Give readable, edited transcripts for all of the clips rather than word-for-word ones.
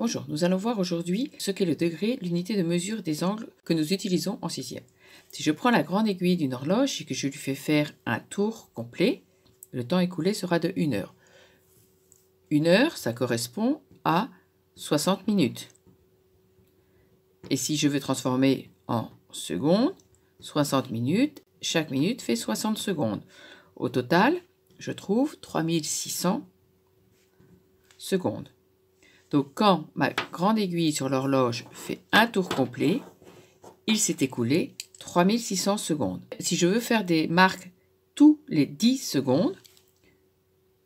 Bonjour, nous allons voir aujourd'hui ce qu'est le degré, l'unité de mesure des angles que nous utilisons en sixième. Si je prends la grande aiguille d'une horloge et que je lui fais faire un tour complet, le temps écoulé sera de 1 heure. 1 heure, ça correspond à 60 minutes. Et si je veux transformer en secondes, 60 minutes, chaque minute fait 60 secondes. Au total, je trouve 3600 secondes. Donc, quand ma grande aiguille sur l'horloge fait un tour complet, il s'est écoulé 3600 secondes. Si je veux faire des marques tous les 10 secondes,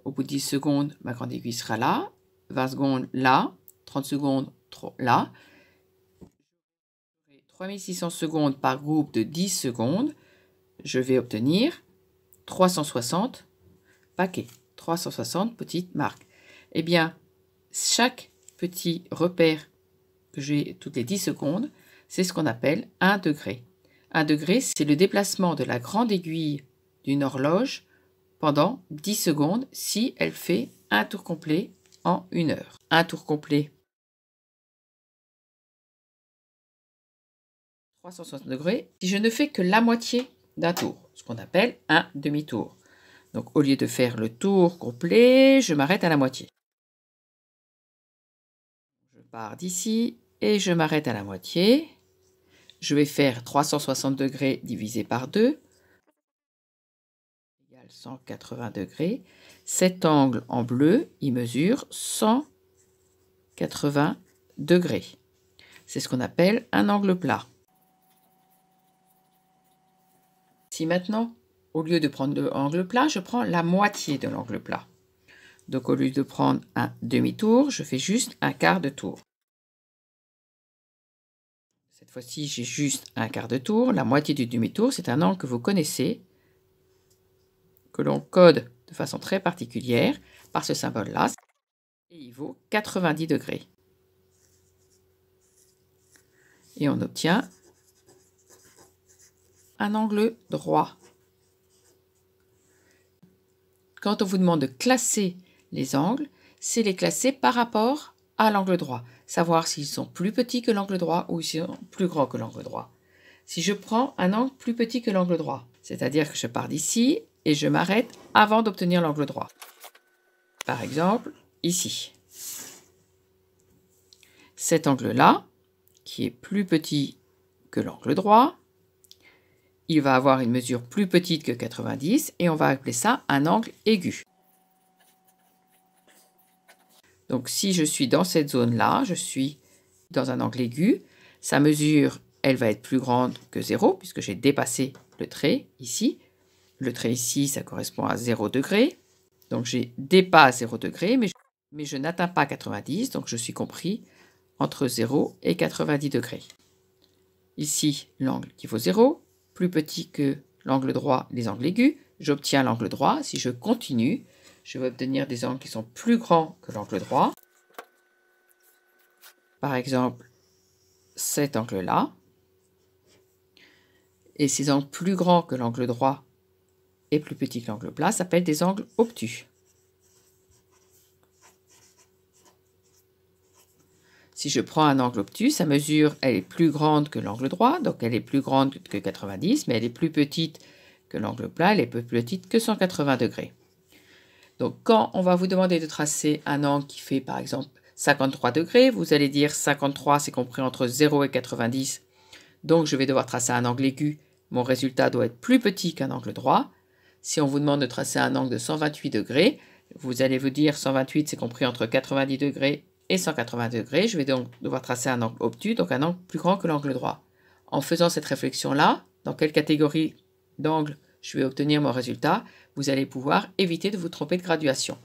au bout de 10 secondes, ma grande aiguille sera là, 20 secondes là, 30 secondes là. 3600 secondes par groupe de 10 secondes, je vais obtenir 360 paquets, 360 petites marques. Eh bien, chaque petit repère que j'ai toutes les 10 secondes, c'est ce qu'on appelle un degré. Un degré, c'est le déplacement de la grande aiguille d'une horloge pendant 10 secondes si elle fait un tour complet en 1 heure. Un tour complet, 360 degrés, si je ne fais que la moitié d'un tour, ce qu'on appelle un demi-tour. Donc au lieu de faire le tour complet, je m'arrête à la moitié. Je pars d'ici et je m'arrête à la moitié. Je vais faire 360 degrés divisé par 2, égale 180 degrés. Cet angle en bleu, il mesure 180 degrés. C'est ce qu'on appelle un angle plat. Si maintenant, au lieu de prendre l'angle plat, je prends la moitié de l'angle plat. Donc au lieu de prendre un demi-tour, je fais juste un quart de tour. Cette fois-ci, j'ai juste un quart de tour. La moitié du demi-tour, c'est un angle que vous connaissez, que l'on code de façon très particulière par ce symbole-là. Et il vaut 90 degrés. Et on obtient un angle droit. Quand on vous demande de classer les angles, c'est les classer par rapport à l'angle droit. Savoir s'ils sont plus petits que l'angle droit ou s'ils sont plus grands que l'angle droit. Si je prends un angle plus petit que l'angle droit, c'est-à-dire que je pars d'ici et je m'arrête avant d'obtenir l'angle droit. Par exemple, ici. Cet angle-là, qui est plus petit que l'angle droit, il va avoir une mesure plus petite que 90 et on va appeler ça un angle aigu. Donc si je suis dans cette zone-là, je suis dans un angle aigu, sa mesure, elle va être plus grande que 0 puisque j'ai dépassé le trait ici. Le trait ici, ça correspond à 0 degré. Donc j'ai dépassé 0 degré, mais je n'atteins pas 90, donc je suis compris entre 0 et 90 degrés. Ici, l'angle qui vaut 0, plus petit que l'angle droit, les angles aigus, j'obtiens l'angle droit. Si je continue, je vais obtenir des angles qui sont plus grands que l'angle droit. Par exemple, cet angle-là. Et ces angles plus grands que l'angle droit et plus petits que l'angle plat s'appellent des angles obtus. Si je prends un angle obtus, sa mesure, elle est plus grande que l'angle droit, donc elle est plus grande que 90, mais elle est plus petite que l'angle plat, elle est plus petite que 180 degrés. Donc quand on va vous demander de tracer un angle qui fait par exemple 53 degrés, vous allez dire 53 c'est compris entre 0 et 90, donc je vais devoir tracer un angle aigu, mon résultat doit être plus petit qu'un angle droit. Si on vous demande de tracer un angle de 128 degrés, vous allez vous dire 128 c'est compris entre 90 degrés et 180 degrés, je vais donc devoir tracer un angle obtus, donc un angle plus grand que l'angle droit. En faisant cette réflexion-là, dans quelle catégorie d'angle je vais obtenir mon résultat, vous allez pouvoir éviter de vous tromper de graduation.